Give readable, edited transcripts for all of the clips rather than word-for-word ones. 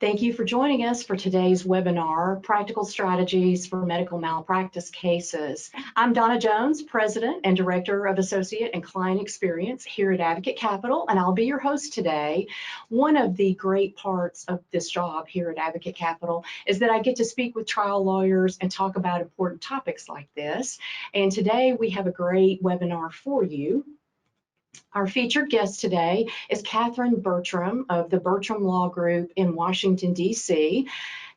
Thank you for joining us for today's webinar, Practical Strategies for Medical Malpractice Cases. I'm Donna Jones, President and Director of Associate and Client Experience here at Advocate Capital, and I'll be your host today. One of the great parts of this job here at Advocate Capital is that I get to speak with trial lawyers and talk about important topics like this. And today we have a great webinar for you. Our featured guest today is Catherine Bertram of the Bertram Law Group in Washington, D.C.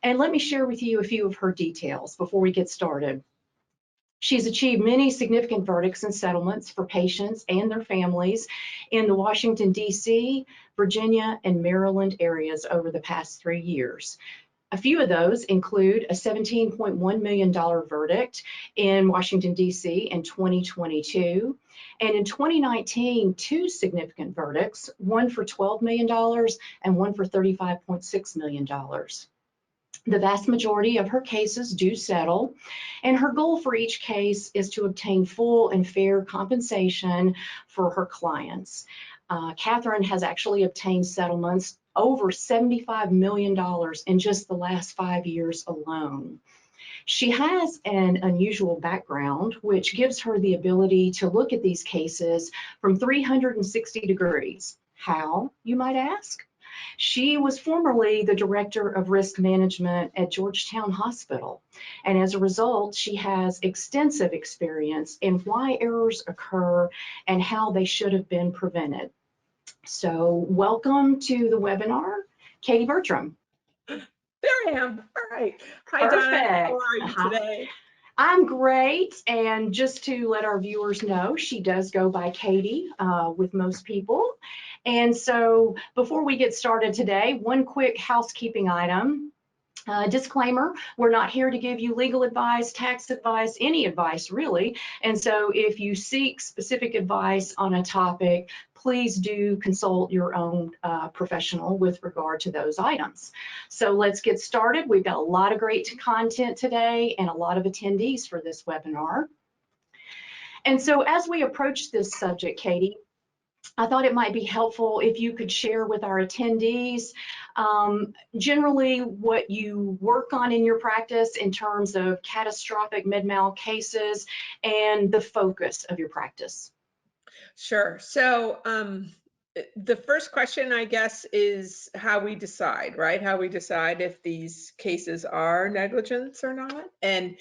And let me share with you a few of her details before we get started. She's achieved many significant verdicts and settlements for patients and their families in the Washington, D.C., Virginia, and Maryland areas over the past 3 years. A few of those include a $17.1 million verdict in Washington, D.C. in 2022, and in 2019, 2 significant verdicts, one for $12 million and one for $35.6 million. The vast majority of her cases do settle, and her goal for each case is to obtain full and fair compensation for her clients. Catherine has actually obtained settlements over $75 million in just the last 5 years alone. She has an unusual background, which gives her the ability to look at these cases from 360 degrees. How, you might ask? She was formerly the Director of Risk Management at Georgetown Hospital, and as a result, she has extensive experience in why errors occur and how they should have been prevented. So welcome to the webinar, Katie Bertram. There I am. All right. Hi, Perfect. Donna. How are you today? I'm great. And just to let our viewers know, she does go by Katie with most people. And so before we get started today, one quick housekeeping item. Disclaimer, we're not here to give you legal advice, tax advice, any advice really. And so if you seek specific advice on a topic, please do consult your own professional with regard to those items. So let's get started. We've got a lot of great content today and a lot of attendees for this webinar. And so as we approach this subject, Katie, I thought it might be helpful if you could share with our attendees generally what you work on in your practice in terms of catastrophic med-mal cases and the focus of your practice. Sure. So the first question, I guess, is how we decide, right? How we decide if these cases are negligence or not. And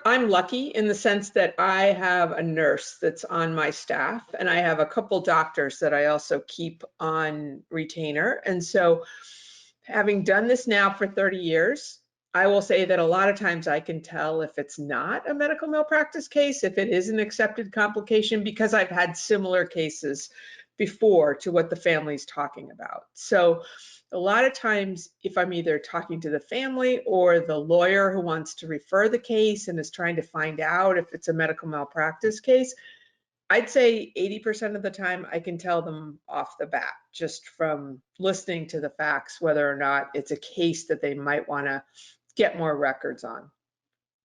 I'm lucky in the sense that I have a nurse that's on my staff, and I have a couple doctors that I also keep on retainer. And so having done this now for 30 years, I will say that a lot of times I can tell if it's not a medical malpractice case, if it is an accepted complication, because I've had similar cases before to what the family's talking about. So a lot of times, if I'm either talking to the family or the lawyer who wants to refer the case and is trying to find out if it's a medical malpractice case, I'd say 80% of the time I can tell them off the bat, just from listening to the facts, whether or not it's a case that they might want to get more records on.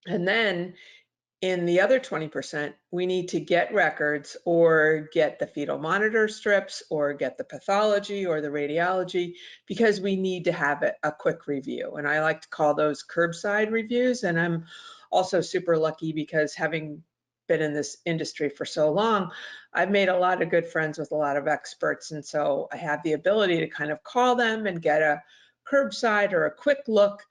And then in the other 20%, we need to get records or get the fetal monitor strips or get the pathology or the radiology, because we need to have a quick review. And I like to call those curbside reviews. And I'm also super lucky because having been in this industry for so long, I've made a lot of good friends with a lot of experts. And so I have the ability to kind of call them and get a curbside or a quick look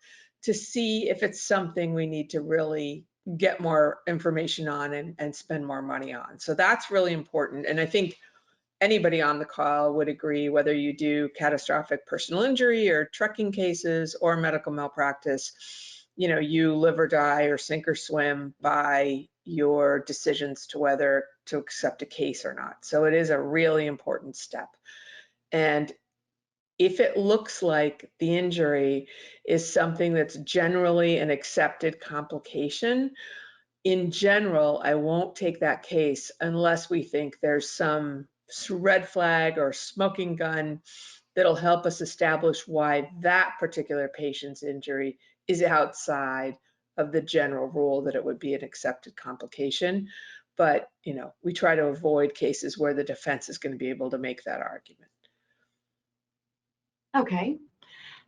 to see if it's something we need to really get more information on and spend more money on. So that's really important. And I think anybody on the call would agree, whether you do catastrophic personal injury or trucking cases or medical malpractice, you know, you live or die or sink or swim by your decisions to whether to accept a case or not. So it is a really important step. And if it looks like the injury is something that's generally an accepted complication, in general, I won't take that case unless we think there's some red flag or smoking gun that'll help us establish why that particular patient's injury is outside of the general rule that it would be an accepted complication. But, you know, we try to avoid cases where the defense is going to be able to make that argument. Okay.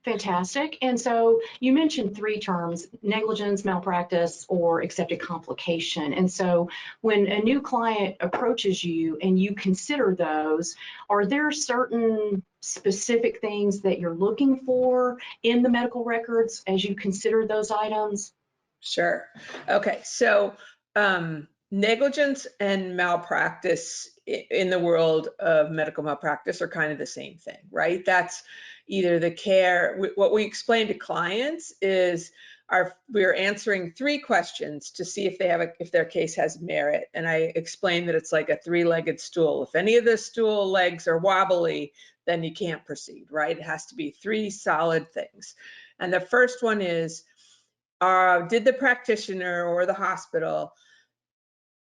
Fantastic. And so you mentioned three terms: negligence, malpractice, or accepted complication. And so when a new client approaches you and you consider those, are there certain specific things that you're looking for in the medical records as you consider those items? Sure. Okay. So negligence and malpractice in the world of medical malpractice are kind of the same thing, right? That's either the care. What we explain to clients is we're answering three questions to see if they have if their case has merit. And I explain that it's like a three-legged stool. If any of the stool legs are wobbly, then you can't proceed, right? It has to be three solid things. And the first one is, did the practitioner or the hospital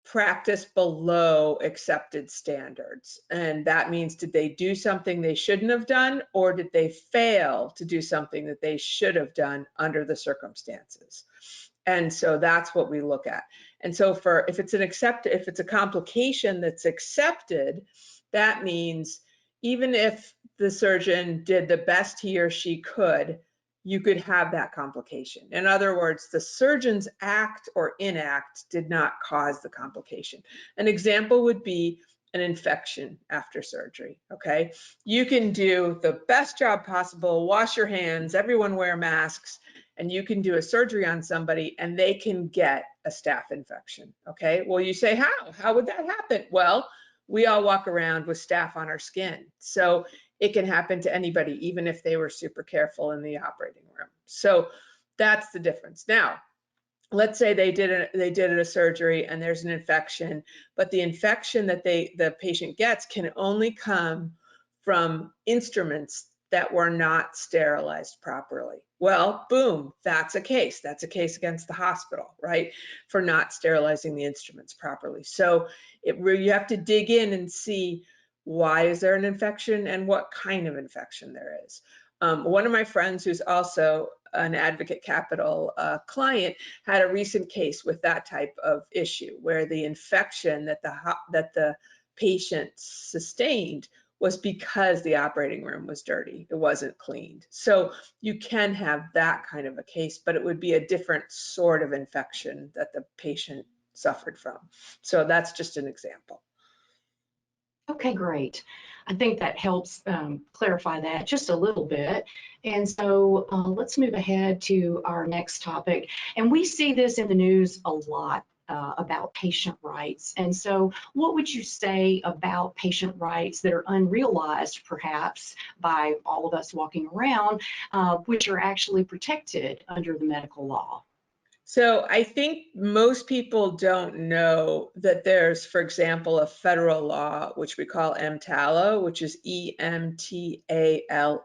practice below accepted standards? And that means, did they do something they shouldn't have done, or did they fail to do something that they should have done under the circumstances? And so that's what we look at. And so if it's a complication that's accepted, that means even if the surgeon did the best he or she could, you could have that complication. In other words, the surgeon's act or inact did not cause the complication. An example would be an infection after surgery, okay? You can do the best job possible, wash your hands, everyone wear masks, and you can do a surgery on somebody and they can get a staph infection, okay? Well, you say, how? How would that happen? Well, we all walk around with staph on our skin. So it can happen to anybody, even if they were super careful in the operating room. So that's the difference. Now, let's say they did a surgery and there's an infection, but the infection that the patient gets can only come from instruments that were not sterilized properly. Well, boom, that's a case. That's a case against the hospital, right, for not sterilizing the instruments properly. So you have to dig in and see, why is there an infection and what kind of infection there is. One of my friends, who's also an Advocate Capital client, had a recent case with that type of issue, where the infection that the patient sustained was because the operating room was dirty. It wasn't cleaned. So you can have that kind of a case, but it would be a different sort of infection that the patient suffered from. So that's just an example. Okay, great. I think that helps clarify that just a little bit. And so let's move ahead to our next topic. And we see this in the news a lot about patient rights. And so what would you say about patient rights that are unrealized, perhaps, by all of us walking around, which are actually protected under the medical law? So I think most people don't know that there's, for example, a federal law, which we call EMTALA, which is EMTALA.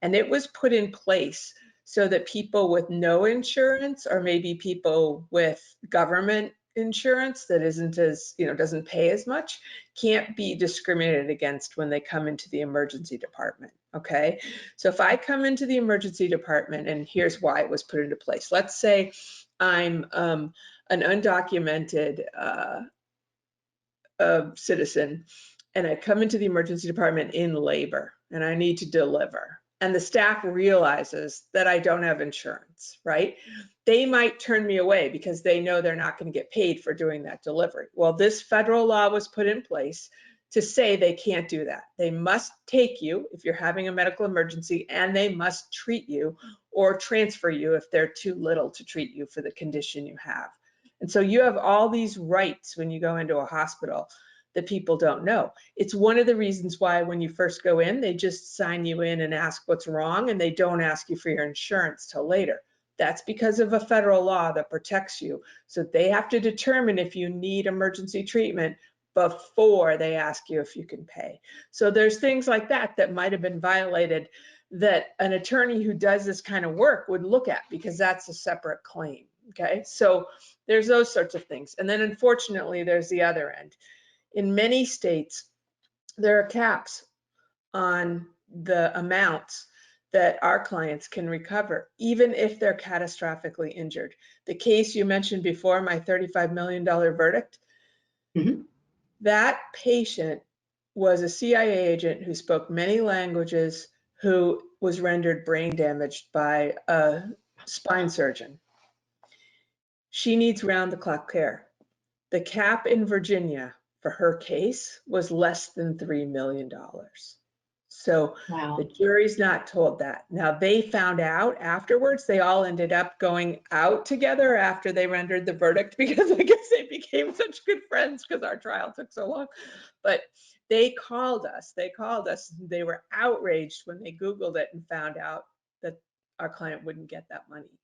And it was put in place so that people with no insurance, or maybe people with government insurance that isn't as, doesn't pay as much, can't be discriminated against when they come into the emergency department. Okay, so if I come into the emergency department, and here's why it was put into place. Let's say I'm an undocumented citizen, and I come into the emergency department in labor, and I need to deliver. And the staff realizes that I don't have insurance, right? They might turn me away because they know they're not going to get paid for doing that delivery. Well, this federal law was put in place to say they can't do that. They must take you if you're having a medical emergency, and they must treat you or transfer you if they're too little to treat you for the condition you have. And so you have all these rights when you go into a hospital that people don't know. It's one of the reasons why when you first go in, they just sign you in and ask what's wrong, and they don't ask you for your insurance till later. That's because of a federal law that protects you. So they have to determine if you need emergency treatment before they ask you if you can pay. So there's things like that that might have been violated that an attorney who does this kind of work would look at, because that's a separate claim. Okay, so there's those sorts of things. And then unfortunately, there's the other end. In many states, there are caps on the amounts that our clients can recover, even if they're catastrophically injured. The case you mentioned before, my $35 million verdict, that patient was a CIA agent who spoke many languages, who was rendered brain damaged by a spine surgeon. She needs round-the-clock care. The cap in Virginia for her case was less than $3 million. So Wow. the jury's not told that. Now, they found out afterwards. They all ended up going out together after they rendered the verdict, because I guess they became such good friends because our trial took so long. But they called us. They were outraged when they Googled it and found out that our client wouldn't get that money.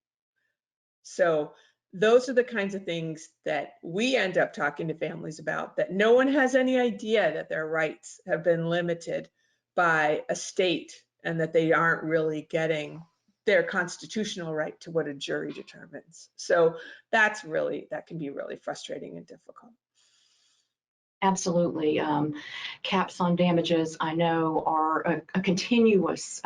So those are the kinds of things that we end up talking to families about, that no one has any idea that their rights have been limited by a state and that they aren't really getting their constitutional right to what a jury determines. So that can be really frustrating and difficult. Absolutely. Caps on damages, I know, are a continuous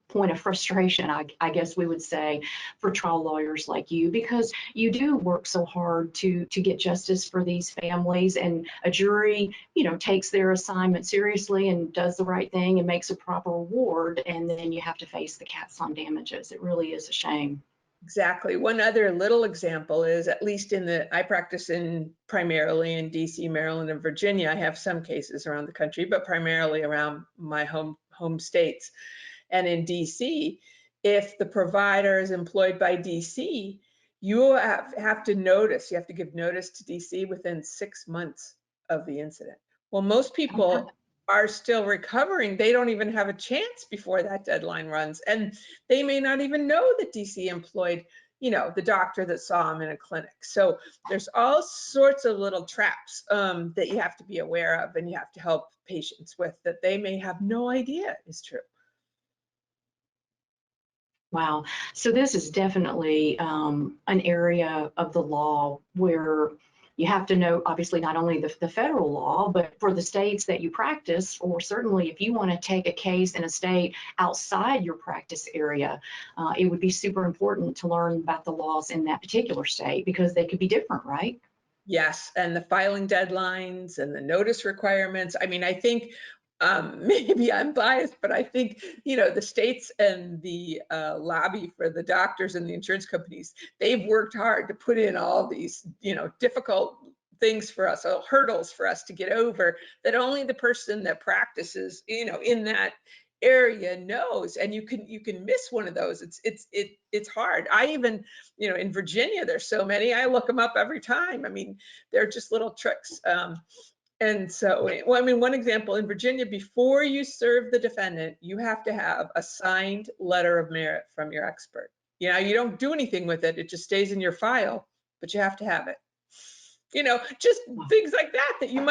point of frustration, I guess we would say, for trial lawyers like you, because you do work so hard to get justice for these families, and a jury, takes their assignment seriously and does the right thing and makes a proper award, and then you have to face the caps on damages. It really is a shame. Exactly. One other little example is, at least I practice primarily in DC, Maryland, and Virginia. I have some cases around the country, but primarily around my home states. And in DC, if the provider is employed by DC, you have to give notice to DC within 6 months of the incident. Well, most people are still recovering. They don't even have a chance before that deadline runs. And they may not even know that DC employed, the doctor that saw him in a clinic. So there's all sorts of little traps that you have to be aware of, and you have to help patients with, that they may have no idea is true. Wow. So this is definitely an area of the law where you have to know, obviously, not only the federal law, but for the states that you practice, or certainly if you want to take a case in a state outside your practice area, it would be super important to learn about the laws in that particular state, because they could be different, right? Yes, and the filing deadlines and the notice requirements. I mean, I think maybe I'm biased, but I think, the states and the lobby for the doctors and the insurance companies, they've worked hard to put in all these, difficult things for us, hurdles for us to get over, that only the person that practices, in that area knows. And you can miss one of those. It's hard. I even, in Virginia, there's so many, I look them up every time. I mean, they're just little tricks. And so, one example, in Virginia, before you serve the defendant, you have to have a signed letter of merit from your expert. You don't do anything with it. It just stays in your file, but you have to have it. Just things like that you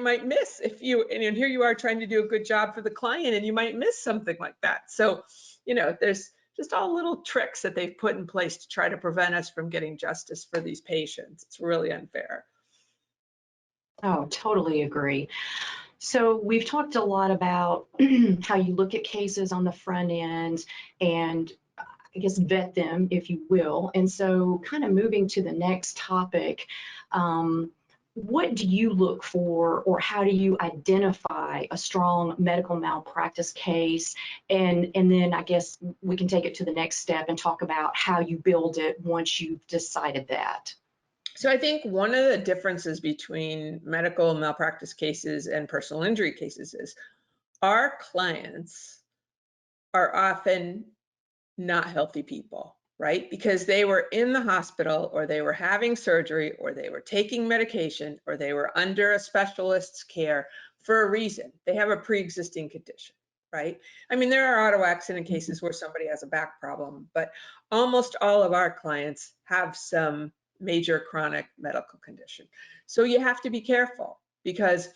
might miss and here you are trying to do a good job for the client, and you might miss something like that. So, there's just all little tricks that they've put in place to try to prevent us from getting justice for these patients. It's really unfair. Oh, totally agree. So we've talked a lot about how you look at cases on the front end and, I guess, vet them, if you will. And so kind of moving to the next topic, what do you look for, or how do you identify a strong medical malpractice case? And then I guess we can take it to the next step and talk about how you build it once you've decided that. So I think one of the differences between medical malpractice cases and personal injury cases is our clients are often not healthy people, right? Because they were in the hospital, or they were having surgery, or they were taking medication, or they were under a specialist's care for a reason. They have a pre-existing condition, right? I mean, there are auto accident cases where somebody has a back problem, but almost all of our clients have some major chronic medical condition. So you have to be careful, because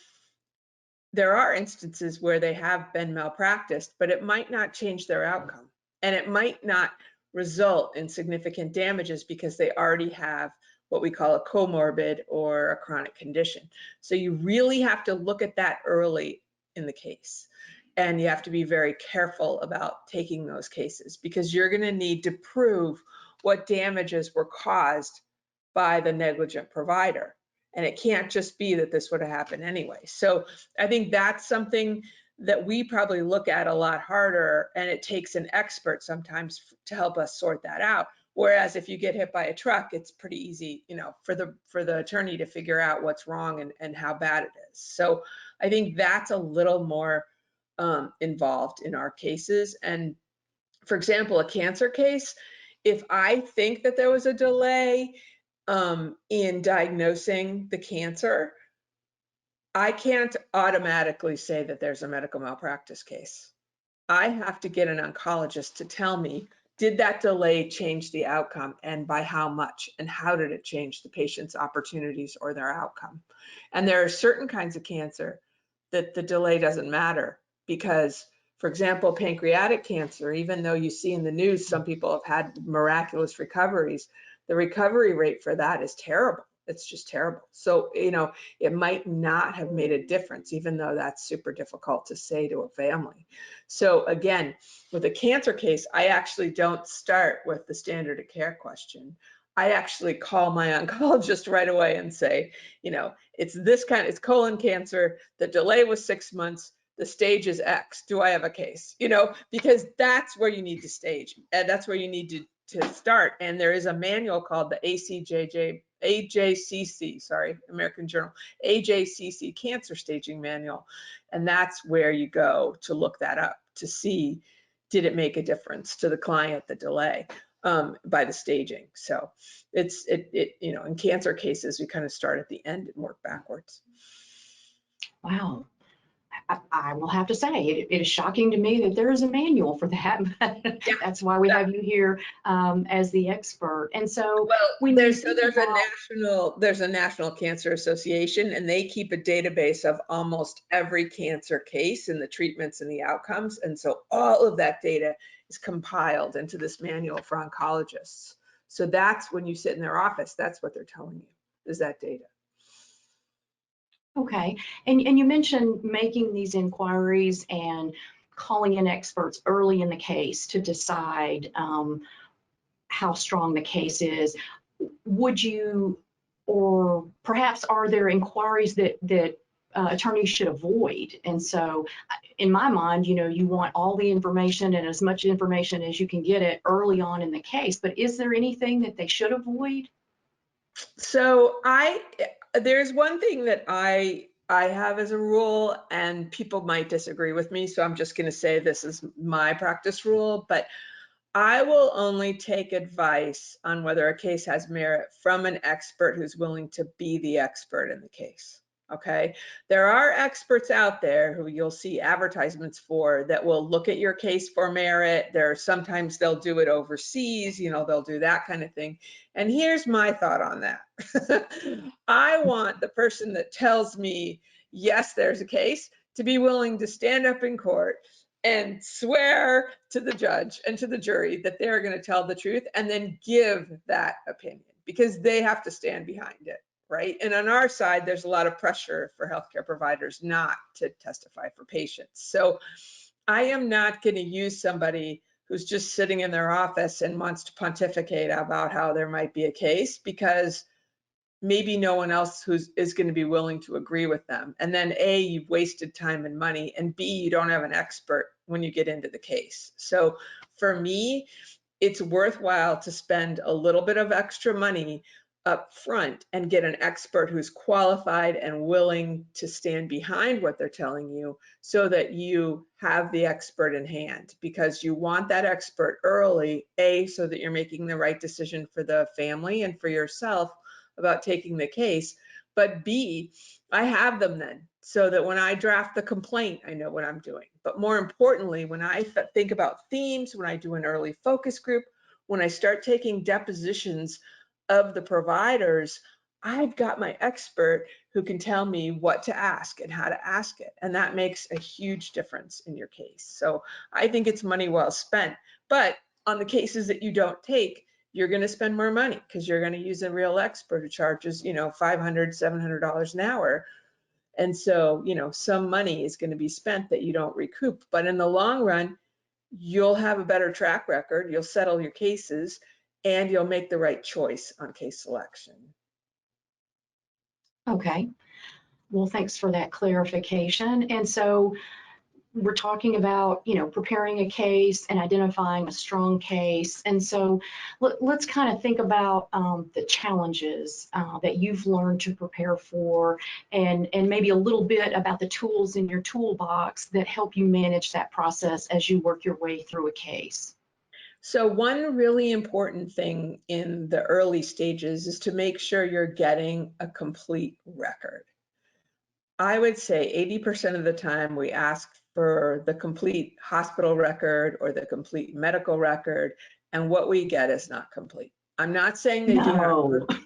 there are instances where they have been malpracticed, but it might not change their outcome. And it might not result in significant damages because they already have what we call a comorbid or a chronic condition. So you really have to look at that early in the case. And you have to be very careful about taking those cases, because you're going to need to prove what damages were caused by the negligent provider. And it can't just be that this would have happened anyway. So I think that's something that we probably look at a lot harder, and it takes an expert sometimes to help us sort that out. Whereas if you get hit by a truck, it's pretty easy, you know, for the attorney to figure out what's wrong and how bad it is. So I think that's a little more involved in our cases. And for example, a cancer case, if I think that there was a delay in diagnosing the cancer, I can't automatically say that there's a medical malpractice case. I have to get an oncologist to tell me, did that delay change the outcome, and by how much, and how did it change the patient's opportunities or their outcome? And there are certain kinds of cancer that the delay doesn't matter because, for example, pancreatic cancer, even though you see in the news some people have had miraculous recoveries, the recovery rate for that is terrible. It's just terrible. So, you know, it might not have made a difference, even though that's super difficult to say to a family. So again, with a cancer case, I actually don't start with the standard of care question. I actually call my oncologist right away and say, you know, it's colon cancer. The delay was 6 months. The stage is X. Do I have a case? You know, because that's where you need to stage, and that's where you need to start. And there is a manual called the AJCC, sorry, American Journal, AJCC Cancer Staging Manual. And that's where you go to look that up to see, did it make a difference to the client, the delay by the staging. So it's, you know, in cancer cases, we kind of start at the end and work backwards. Wow. I will have to say, it is shocking to me that there is a manual for that, but Yeah, that's why we have you here as the expert. And so, well, there's a National Cancer Association, and they keep a database of almost every cancer case and the treatments and the outcomes. And so all of that data is compiled into this manual for oncologists. So that's when you sit in their office, that's what they're telling you, is that data. okay, and you mentioned making these inquiries and calling in experts early in the case to decide how strong the case is. Would you, or perhaps are there inquiries that attorneys should avoid? And so in my mind, you know, you want all the information and as much information as you can get it early on in the case, but is there anything that they should avoid? So there's one thing that I have as a rule, and people might disagree with me, so I'm just going to say this is my practice rule, but I will only take advice on whether a case has merit from an expert who's willing to be the expert in the case. Okay, there are experts out there who you'll see advertisements for that will look at your case for merit. Sometimes they'll do it overseas, you know, they'll do that kind of thing. And here's my thought on that. I want the person that tells me, yes, there's a case, to be willing to stand up in court and swear to the judge and to the jury that they're going to tell the truth and then give that opinion, because they have to stand behind it, right? And on our side, there's a lot of pressure for healthcare providers not to testify for patients. So I am not going to use somebody who's just sitting in their office and wants to pontificate about how there might be a case, because maybe no one else is going to be willing to agree with them. And then A, you've wasted time and money, and B, you don't have an expert when you get into the case. So for me, it's worthwhile to spend a little bit of extra money up front and get an expert who's qualified and willing to stand behind what they're telling you, so that you have the expert in hand, because you want that expert early, A, so that you're making the right decision for the family and for yourself about taking the case, but B, I have them then, so that when I draft the complaint, I know what I'm doing. But more importantly, when I think about themes, when I do an early focus group, when I start taking depositions of the providers, I've got my expert who can tell me what to ask and how to ask it. And that makes a huge difference in your case. So I think it's money well spent. But on the cases that you don't take, you're going to spend more money, because you're going to use a real expert who charges, you know, $500, $700 an hour. And so, you know, some money is going to be spent that you don't recoup. But in the long run, you'll have a better track record, you'll settle your cases, and you'll make the right choice on case selection. Okay. Well, thanks for that clarification. And so we're talking about, preparing a case and identifying a strong case. And so let's kind of think about the challenges that you've learned to prepare for, and maybe a little bit about the tools in your toolbox that help you manage that process as you work your way through a case. So one really important thing in the early stages is to make sure you're getting a complete record. I would say 80% of the time we ask for the complete hospital record or the complete medical record, and what we get is not complete. I'm not saying they do it on purpose.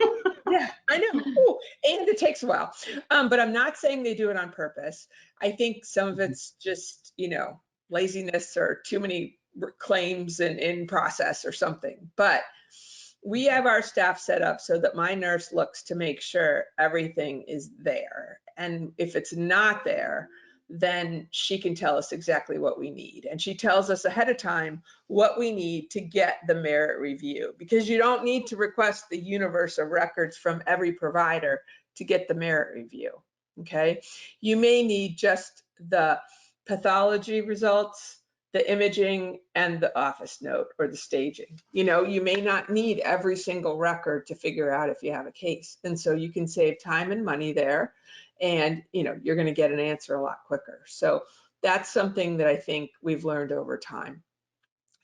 Yeah, I know. Ooh, and it takes a while. But I'm not saying they do it on purpose. I think some of it's just, laziness or too many claims in process or something. But we have our staff set up so that my nurse looks to make sure everything is there. And if it's not there, then she can tell us exactly what we need. And she tells us ahead of time what we need to get the merit review, because you don't need to request the universe of records from every provider to get the merit review, okay? You may need just the pathology results, the imaging, and the office note or the staging. You may not need every single record to figure out if you have a case. And so you can save time and money there, and you're going to get an answer a lot quicker. So that's something that I think we've learned over time.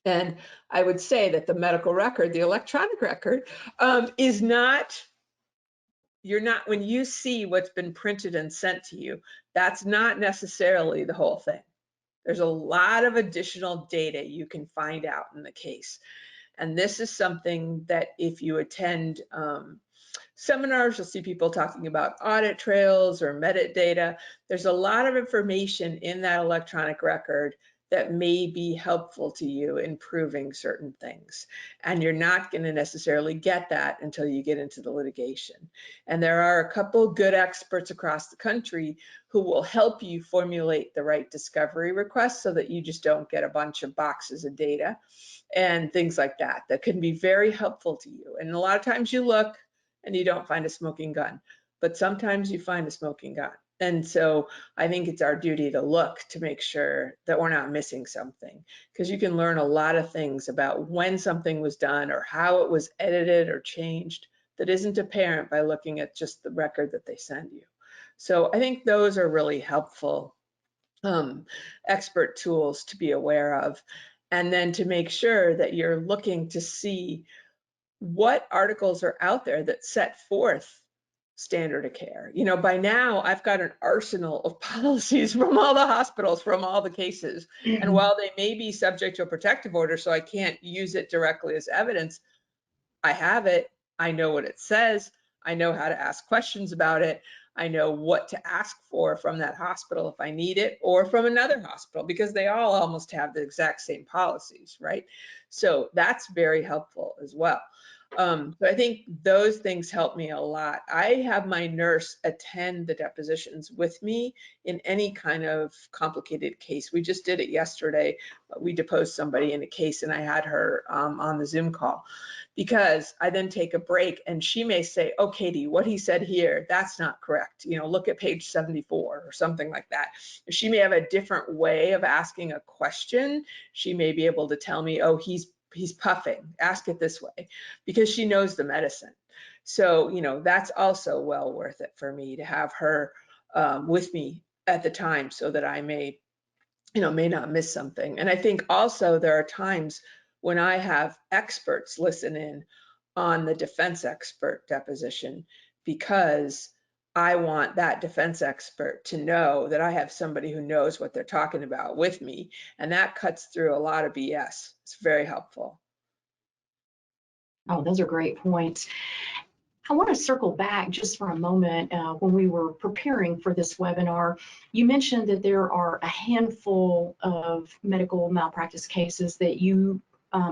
And I would say that the medical record, the electronic record, is not, when you see what's been printed and sent to you, that's not necessarily the whole thing. There's a lot of additional data you can find out in the case. And this is something that if you attend seminars, you'll see people talking about audit trails or metadata. There's a lot of information in that electronic record that may be helpful to you in proving certain things. And you're not going to necessarily get that until you get into the litigation. And there are a couple good experts across the country who will help you formulate the right discovery request so that you just don't get a bunch of boxes of data and things like that. That can be very helpful to you. And a lot of times you look and you don't find a smoking gun, but sometimes you find a smoking gun. And so I think it's our duty to look to make sure that we're not missing something, because you can learn a lot of things about when something was done or how it was edited or changed that isn't apparent by looking at just the record that they send you. So I think those are really helpful expert tools to be aware of. And then to make sure that you're looking to see what articles are out there that set forth standard of care. By now I've got an arsenal of policies from all the hospitals, from all the cases. Mm-hmm. And while they may be subject to a protective order, so I can't use it directly as evidence, I have it. I know what it says. I know how to ask questions about it. I know what to ask for from that hospital if I need it, or from another hospital, because they all almost have the exact same policies, right? So that's very helpful as well. So I think those things help me a lot. I have my nurse attend the depositions with me in any kind of complicated case. We just did it yesterday. We deposed somebody in a case and I had her on the Zoom call, because I then take a break and she may say, oh, Katie, what he said here, that's not correct. Look at page 74 or something like that. She may have a different way of asking a question. She may be able to tell me, oh, he's puffing, ask it this way, because she knows the medicine. So, that's also well worth it for me to have her with me at the time, so that I may not miss something. And I think also there are times when I have experts listen in on the defense expert deposition, because I want that defense expert to know that I have somebody who knows what they're talking about with me, and that cuts through a lot of BS. It's very helpful. Oh, those are great points. I want to circle back just for a moment. When we were preparing for this webinar, you mentioned that there are a handful of medical malpractice cases that you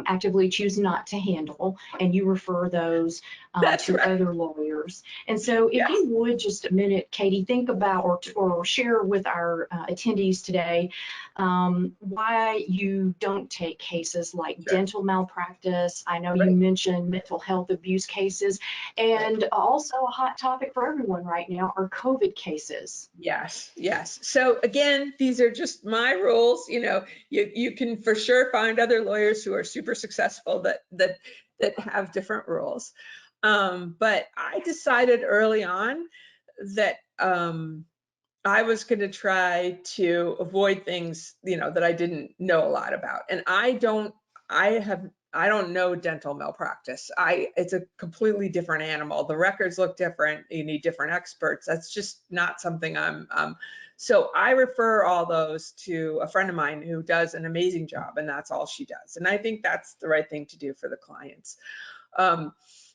actively choose not to handle, and you refer those That's to right. other lawyers. And so if Yes. you would just a minute, Katie, think about or share with our attendees today why you don't take cases like Sure. dental malpractice. I know you Right. mentioned mental health abuse cases, Right. and also a hot topic for everyone right now are COVID cases. Yes, yes. So again, these are just my rules. You know, you can for sure find other lawyers who are super successful that have different rules. But I decided early on that I was going to try to avoid things, you know, that I didn't know a lot about. And I don't know dental malpractice. It's a completely different animal. The records look different. You need different experts. That's just not something so I refer all those to a friend of mine who does an amazing job, and that's all she does. And I think that's the right thing to do for the clients.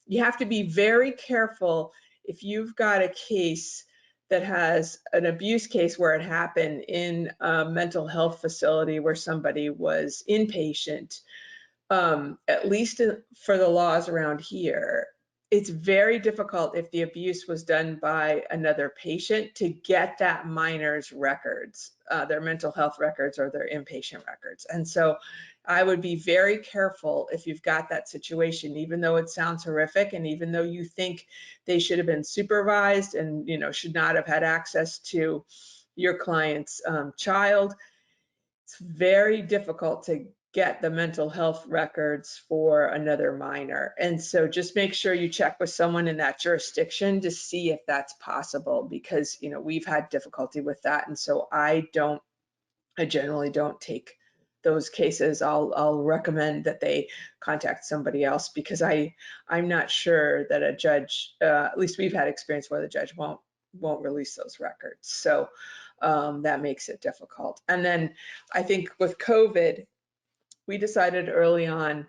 You have to be very careful if you've got a case that has an abuse case where it happened in a mental health facility where somebody was inpatient, at least for the laws around here, it's very difficult if the abuse was done by another patient to get that minor's records, their mental health records or their inpatient records. And so I would be very careful if you've got that situation, even though it sounds horrific and even though you think they should have been supervised and, you know, should not have had access to your client's child. It's very difficult to get the mental health records for another minor. And so just make sure you check with someone in that jurisdiction to see if that's possible, because, you know, we've had difficulty with that. And so I generally don't take those cases. I'll recommend that they contact somebody else, because I'm not sure that a judge, at least we've had experience where the judge won't release those records. So that makes it difficult. And then I think with COVID, we decided early on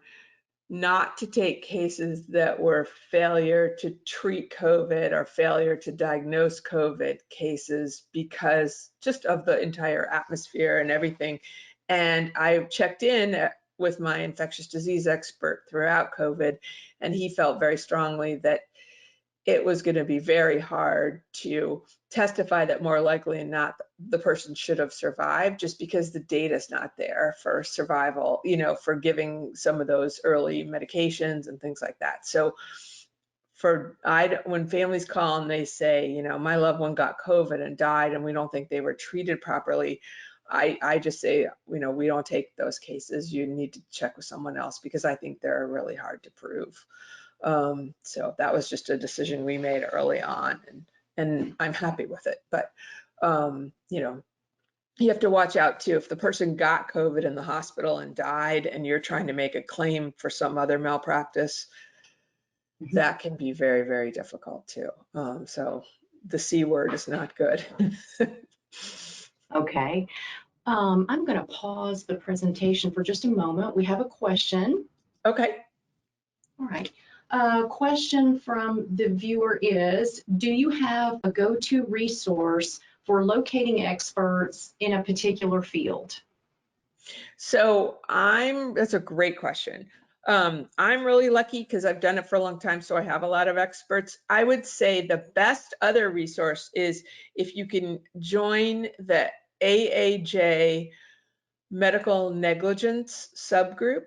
not to take cases that were failure to treat COVID or failure to diagnose COVID cases because just of the entire atmosphere and everything. And I checked in with my infectious disease expert throughout COVID, and he felt very strongly that it was going to be very hard to testify that more likely than not the person should have survived, just because the data is not there for survival, you know, for giving some of those early medications and things like that. So when families call and they say, you know, my loved one got COVID and died and we don't think they were treated properly, I just say, you know, we don't take those cases. You need to check with someone else, because I think they're really hard to prove. So that was just a decision we made early on, and I'm happy with it. But, you know, you have to watch out too. If the person got COVID in the hospital and died and you're trying to make a claim for some other malpractice, that can be very, very difficult too. So the C word is not good. Okay. I'm going to pause the presentation for just a moment. We have a question. Okay. All right. Question from the viewer is, do you have a go-to resource for locating experts in a particular field? So that's a great question. I'm really lucky because I've done it for a long time, so I have a lot of experts. I would say the best other resource is if you can join the AAJ medical negligence subgroup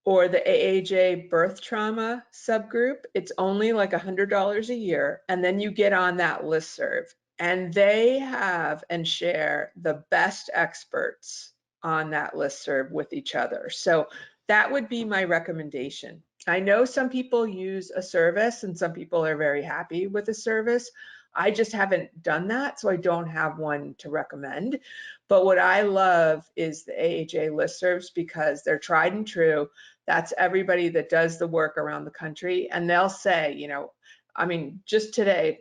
or the AAJ birth trauma subgroup. It's only like $100 a year, and then you get on that listserv, and they have and share the best experts on that listserv with each other. So that would be my recommendation. I know some people use a service and some people are very happy with a service. I just haven't done that, so I don't have one to recommend. But what I love is the AAJ listservs, because they're tried and true. That's everybody that does the work around the country. And they'll say, you know, I mean, just today,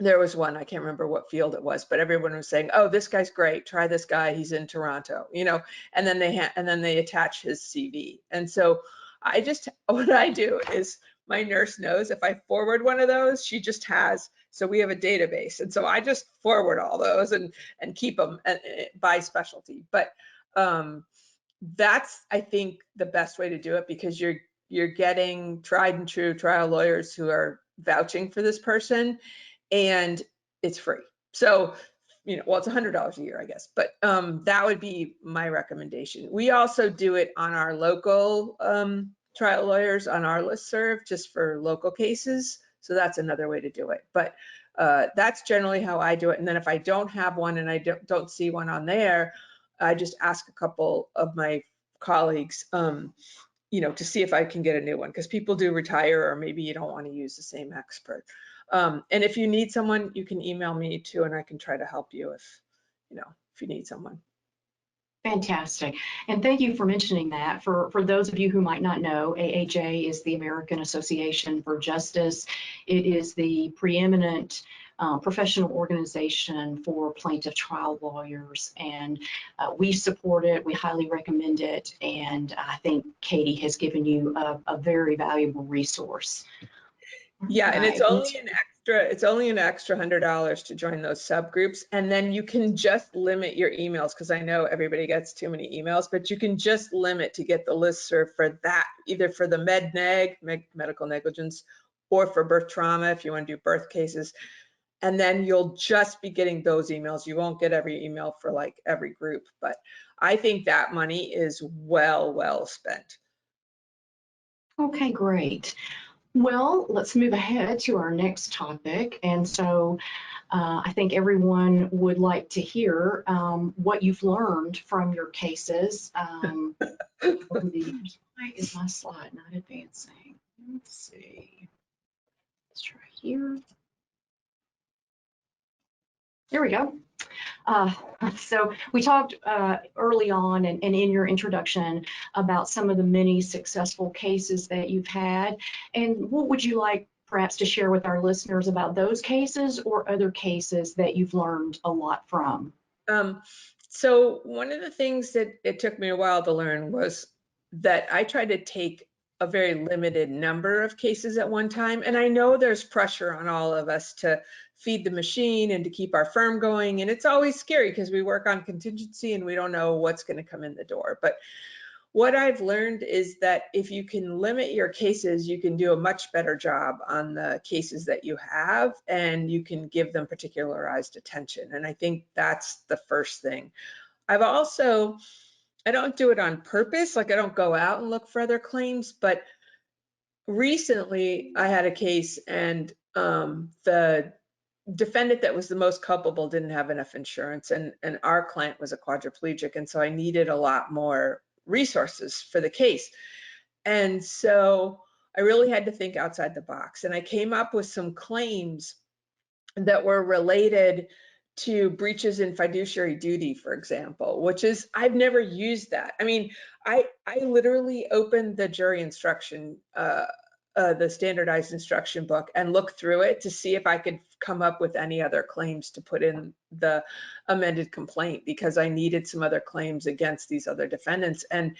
there was one, I can't remember what field it was, but everyone was saying, oh, this guy's great, try this guy, he's in Toronto, you know, and then they attach his CV. And so what I do is, my nurse knows if I forward one of those, she just has, so we have a database. And so I just forward all those and keep them by specialty. But that's, I think, the best way to do it, because you're getting tried and true trial lawyers who are vouching for this person, and it's free. So, well, it's $100 a year, I guess, but that would be my recommendation. We also do it on our local trial lawyers on our listserv, just for local cases. So that's another way to do it. But that's generally how I do it. And then if I don't have one and I don't see one on there, I just ask a couple of my colleagues, to see if I can get a new one, because people do retire, or maybe you don't want to use the same expert. And if you need someone, you can email me too, and I can try to help you if you need someone. Fantastic. And thank you for mentioning that. For those of you who might not know, AAJ is the American Association for Justice. It is the preeminent professional organization for plaintiff trial lawyers, and we support it. We highly recommend it, and I think Katie has given you a very valuable resource. Yeah, and it's Right. only an extra $100 to join those subgroups, and then you can just limit your emails, because I know everybody gets too many emails, but you can just limit to get the listserv for that, either for the medical negligence, or for birth trauma if you want to do birth cases. And then you'll just be getting those emails. You won't get every email for like every group, but I think that money is well spent. Okay, great. Well, let's move ahead to our next topic. And so I think everyone would like to hear what you've learned from your cases over the years. Why is my slide not advancing? Let's see. Let's try here. There we go. So we talked early on and in your introduction about some of the many successful cases that you've had. And what would you like perhaps to share with our listeners about those cases or other cases that you've learned a lot from? So one of the things that it took me a while to learn was that I try to take a very limited number of cases at one time. And I know there's pressure on all of us to feed the machine and to keep our firm going. And it's always scary because we work on contingency and we don't know what's going to come in the door. But what I've learned is that if you can limit your cases, you can do a much better job on the cases that you have, and you can give them particularized attention. And I think that's the first thing. I don't do it on purpose, like I don't go out and look for other claims, but recently I had a case and the defendant that was the most culpable didn't have enough insurance, and our client was a quadriplegic, and so I needed a lot more resources for the case. And so I really had to think outside the box, and I came up with some claims that were related to breaches in fiduciary duty, for example, which is, I've never used that. I mean, I literally opened the jury instruction, the standardized instruction book, and looked through it to see if I could come up with any other claims to put in the amended complaint, because I needed some other claims against these other defendants. And,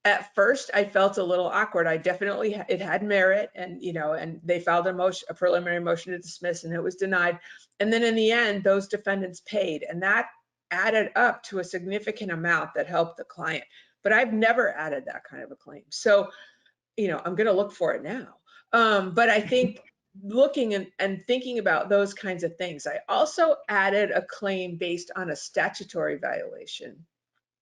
at first I felt a little awkward. It had merit, and, and they filed a preliminary motion to dismiss, and it was denied. And then in the end, those defendants paid, and that added up to a significant amount that helped the client. But I've never added that kind of a claim. So, I'm going to look for it now. But I think looking and thinking about those kinds of things, I also added a claim based on a statutory violation,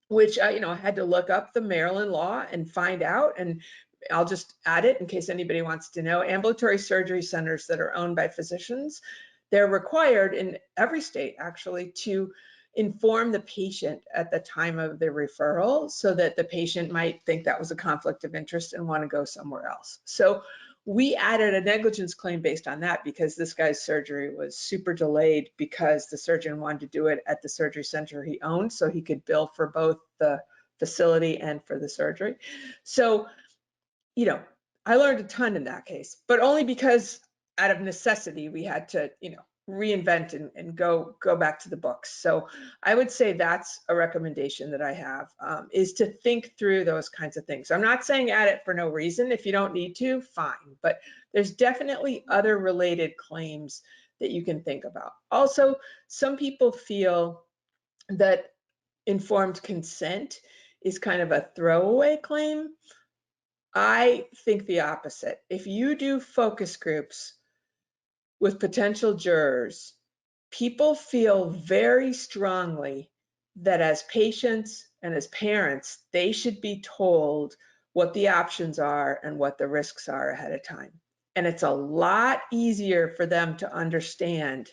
which I had to look up the Maryland law and find out, and I'll just add it in case anybody wants to know. Ambulatory surgery centers that are owned by physicians, they're required in every state actually to inform the patient at the time of the referral, so that the patient might think that was a conflict of interest and want to go somewhere else. So we added a negligence claim based on that, because this guy's surgery was super delayed because the surgeon wanted to do it at the surgery center he owned, so he could bill for both the facility and for the surgery. So, I learned a ton in that case, but only because out of necessity we had to, reinvent and go back to the books. So I would say that's a recommendation that I have, is to think through those kinds of things. I'm not saying add it for no reason. If you don't need to, fine, but there's definitely other related claims that you can think about. Also, some people feel that informed consent is kind of a throwaway claim. I think the opposite. If you do focus groups with potential jurors, people feel very strongly that as patients and as parents, they should be told what the options are and what the risks are ahead of time. And it's a lot easier for them to understand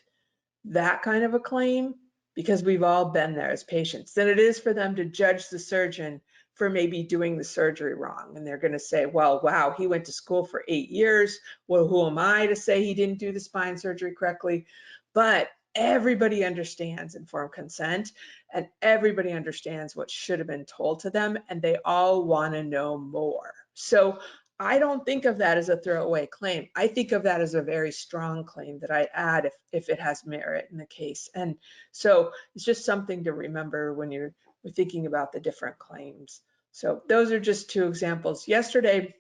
that kind of a claim, because we've all been there as patients, than it is for them to judge the surgeon for maybe doing the surgery wrong. And they're going to say, well, wow, he went to school for 8 years. Well, who am I to say he didn't do the spine surgery correctly? But everybody understands informed consent, and everybody understands what should have been told to them, and they all want to know more. So I don't think of that as a throwaway claim. I think of that as a very strong claim that I add if it has merit in the case. And so it's just something to remember when you're thinking about the different claims. So those are just two examples. Yesterday,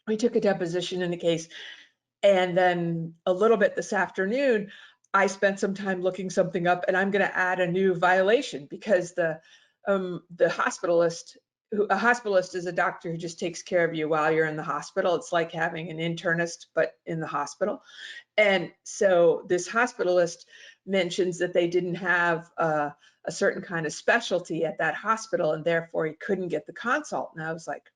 we took a deposition in the case, and then a little bit this afternoon, I spent some time looking something up, and I'm going to add a new violation because the hospitalist, a hospitalist is a doctor who just takes care of you while you're in the hospital. It's like having an internist, but in the hospital. And so this hospitalist mentions that they didn't have a certain kind of specialty at that hospital, and therefore he couldn't get the consult. And I was like,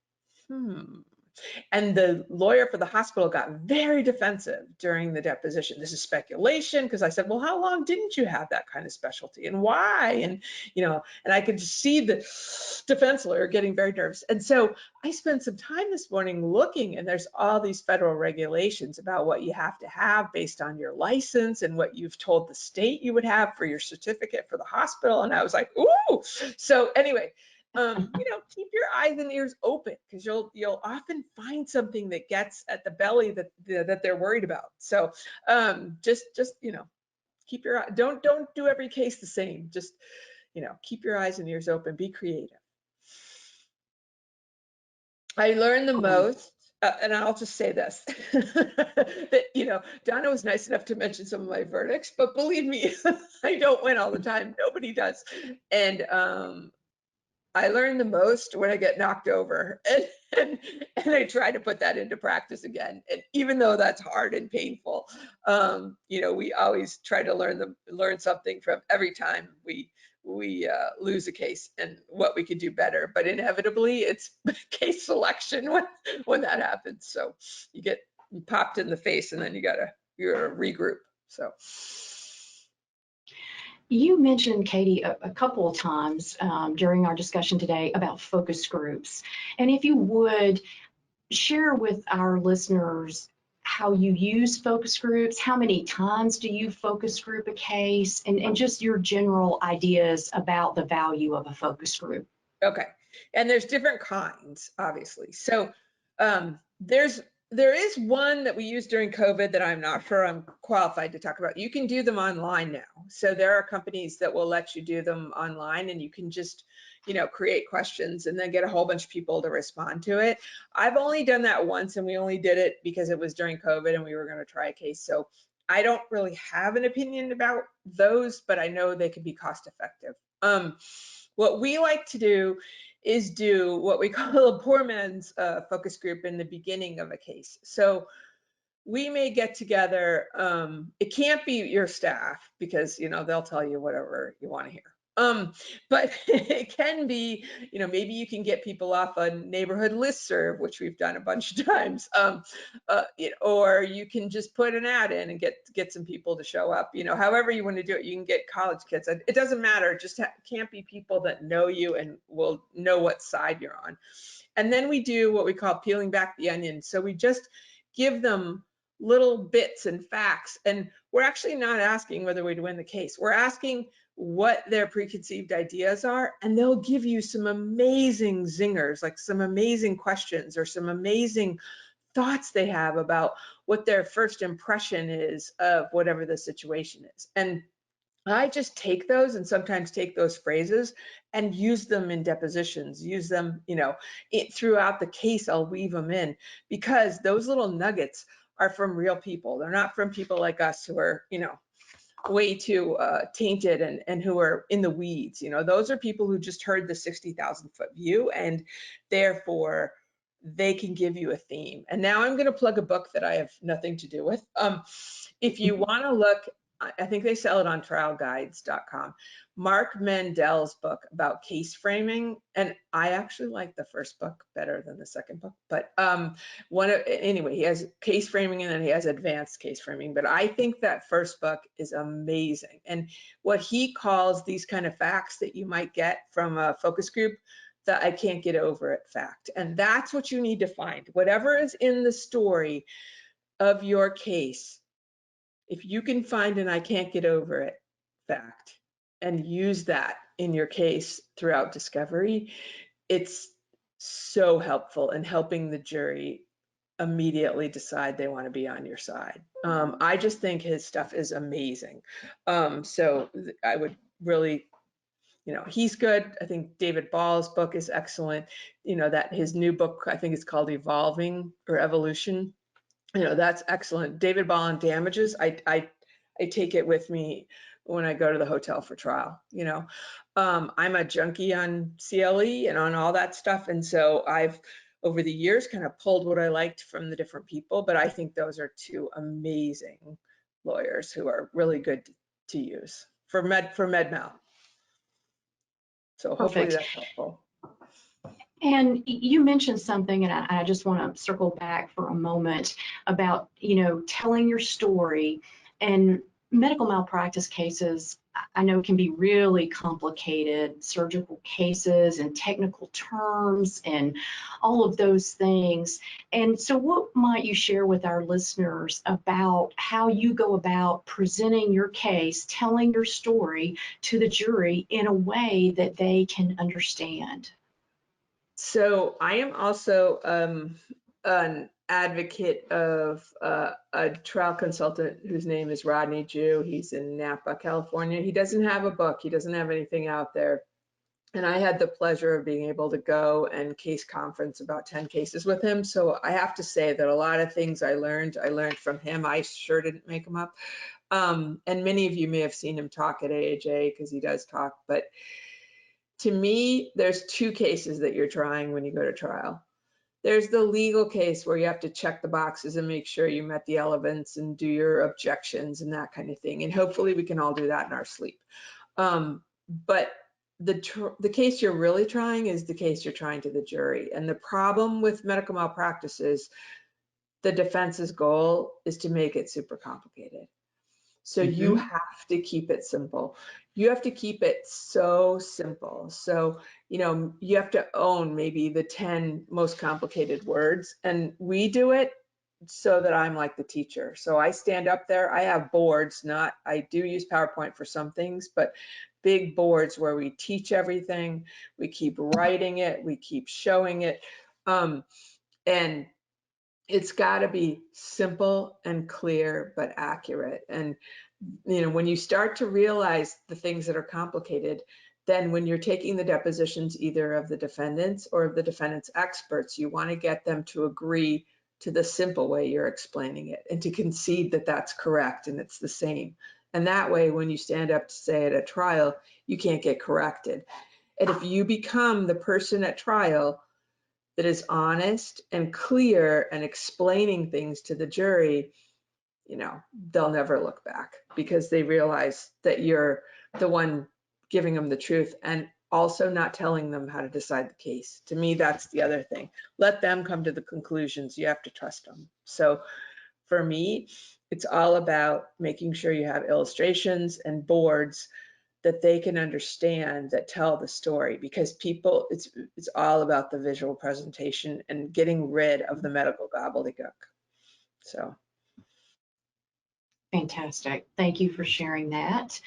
And the lawyer for the hospital got very defensive during the deposition. This is speculation, because I said, well, how long didn't you have that kind of specialty and why? And, and I could just see the defense lawyer getting very nervous. And so I spent some time this morning looking, and there's all these federal regulations about what you have to have based on your license and what you've told the state you would have for your certificate for the hospital. And I was like, ooh. So anyway, keep your eyes and ears open, because you'll often find something that gets at the belly that they're worried about. So just keep your eye, don't do every case the same. Just keep your eyes and ears open. Be creative. I learned the most, and I'll just say this, that, Donna was nice enough to mention some of my verdicts, but believe me, I don't win all the time. Nobody does. And I learn the most when I get knocked over, and I try to put that into practice again. And even though that's hard and painful, we always try to learn something from every time we lose a case and what we could do better. But inevitably, it's case selection when that happens. So you get popped in the face, and then you gotta regroup. So. You mentioned, Katie, a couple of times during our discussion today about focus groups. And if you would share with our listeners how you use focus groups, how many times do you focus group a case, and just your general ideas about the value of a focus group. Okay. And there's different kinds, obviously. So there is one that we used during COVID that I'm not sure I'm qualified to talk about. You can do them online now. So there are companies that will let you do them online, and you can just, create questions and then get a whole bunch of people to respond to it. I've only done that once, and we only did it because it was during COVID and we were going to try a case. So I don't really have an opinion about those, but I know they can be cost effective. What we like to do is do what we call a poor man's focus group in the beginning of a case. So we may get together, it can't be your staff, because they'll tell you whatever you want to hear. But it can be, maybe you can get people off a neighborhood listserv, which we've done a bunch of times, or you can just put an ad in and get some people to show up. However you want to do it. You can get college kids. It doesn't matter. It just can't be people that know you and will know what side you're on. And then we do what we call peeling back the onion. So we just give them little bits and facts, and we're actually not asking whether we'd win the case. We're asking what their preconceived ideas are, and they'll give you some amazing zingers, like some amazing questions or some amazing thoughts they have about what their first impression is of whatever the situation is. And I just take those, and sometimes take those phrases and use them in depositions, use them, throughout the case. I'll weave them in, because those little nuggets are from real people. They're not from people like us who are, way too tainted and who are in the weeds. Those are people who just heard the 60,000 foot view, and therefore they can give you a theme. And now I'm going to plug a book that I have nothing to do with. If you want to look, I think they sell it on trialguides.com. Mark Mandell's book about case framing, and I actually like the first book better than the second book. But anyway, he has case framing and then he has advanced case framing. But I think that first book is amazing. And what he calls these kind of facts that you might get from a focus group, that I can't get over it fact. And that's what you need to find. Whatever is in the story of your case, if you can find an I can't get over it fact and use that in your case throughout discovery, it's so helpful in helping the jury immediately decide they want to be on your side. I just think his stuff is amazing. So I would really, he's good. I think David Ball's book is excellent. That his new book, I think it's called Evolving or Evolution. That's excellent. David Ball on damages. I take it with me when I go to the hotel for trial. I'm a junkie on CLE and on all that stuff. And so I've, over the years, kind of pulled what I liked from the different people, but I think those are two amazing lawyers who are really good to use for med mal. So hopefully Perfect. that's helpful. And you mentioned something, and I just want to circle back for a moment about, telling your story. And medical malpractice cases, I know, can be really complicated, surgical cases and technical terms and all of those things. And so what might you share with our listeners about how you go about presenting your case, telling your story to the jury in a way that they can understand? So I am also an advocate of a trial consultant whose name is Rodney Jew. He's in Napa, California. He doesn't have a book. He doesn't have anything out there. And I had the pleasure of being able to go and case conference about 10 cases with him. So I have to say that a lot of things I learned from him. I sure didn't make them up. And many of you may have seen him talk at AHA because he does talk. But to me, there's two cases that you're trying when you go to trial. There's the legal case where you have to check the boxes and make sure you met the elements and do your objections and that kind of thing. And hopefully we can all do that in our sleep. But the case you're really trying is the case you're trying to the jury. And the problem with medical malpractice is the defense's goal is to make it super complicated. So you have to keep it simple. You have to keep it so simple. So, you have to own maybe the 10 most complicated words. And we do it so that I'm like the teacher. So I stand up there, I have boards, I do use PowerPoint for some things, but big boards where we teach everything, we keep writing it, we keep showing it. And it's got to be simple and clear, but accurate. And, when you start to realize the things that are complicated, then when you're taking the depositions either of the defendants or of the defendant's experts, you want to get them to agree to the simple way you're explaining it and to concede that that's correct and it's the same. And that way, when you stand up to say at a trial, you can't get corrected. And if you become the person at trial that is honest and clear and explaining things to the jury, they'll never look back because they realize that you're the one giving them the truth and also not telling them how to decide the case. To me, that's the other thing. Let them come to the conclusions. You have to trust them. So for me, it's all about making sure you have illustrations and boards that they can understand that tell the story, because people, it's all about the visual presentation and getting rid of the medical gobbledygook. So. Fantastic. Thank you for sharing that.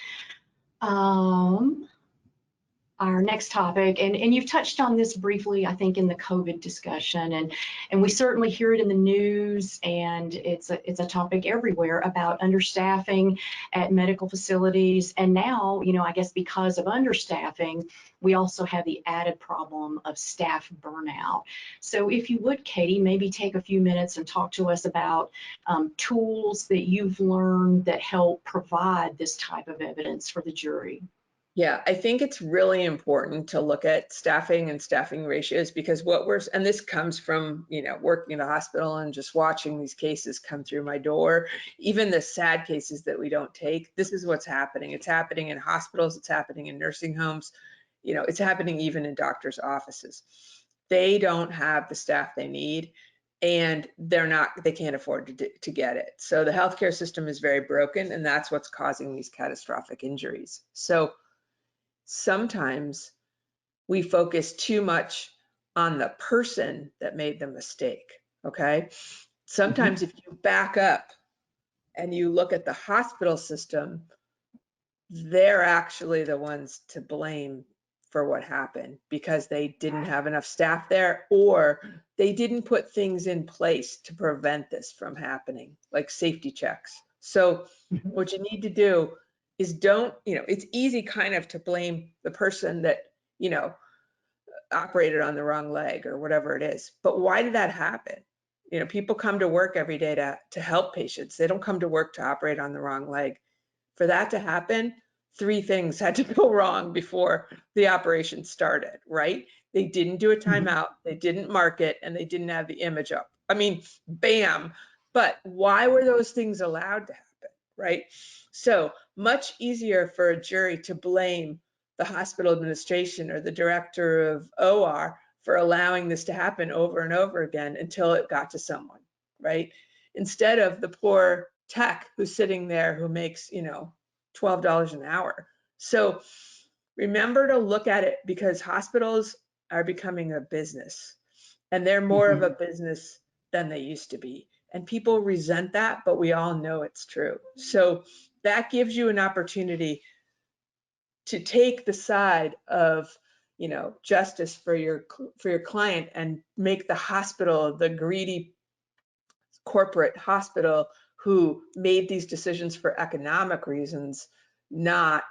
Our next topic, and you've touched on this briefly, I think, in the COVID discussion, and we certainly hear it in the news, and it's a topic everywhere about understaffing at medical facilities. And now, I guess because of understaffing, we also have the added problem of staff burnout. So if you would, Katie, maybe take a few minutes and talk to us about tools that you've learned that help provide this type of evidence for the jury. Yeah, I think it's really important to look at staffing and staffing ratios, because and this comes from, working in a hospital and just watching these cases come through my door, even the sad cases that we don't take. This is what's happening. It's happening in hospitals, it's happening in nursing homes, it's happening even in doctors' offices. They don't have the staff they need, and they can't afford to get it. So the healthcare system is very broken, and that's what's causing these catastrophic injuries. So sometimes we focus too much on the person that made the mistake, okay? Sometimes if you back up and you look at the hospital system, they're actually the ones to blame for what happened, because they didn't have enough staff there, or they didn't put things in place to prevent this from happening, like safety checks. So what you need to do is it's easy kind of to blame the person that, operated on the wrong leg or whatever it is. But why did that happen? People come to work every day to help patients. They don't come to work to operate on the wrong leg. For that to happen, 3 things had to go wrong before the operation started, right? They didn't do a timeout, they didn't mark it, and they didn't have the image up. I mean, bam. But why were those things allowed to happen, right? So much easier for a jury to blame the hospital administration or the director of OR for allowing this to happen over and over again until it got to someone, right? Instead of the poor tech who's sitting there who makes, $12 an hour. So remember to look at it, because hospitals are becoming a business, and they're more of a business than they used to be. And people resent that, but we all know it's true. So that gives you an opportunity to take the side of, justice for your client, and make the hospital the greedy corporate hospital who made these decisions for economic reasons, not,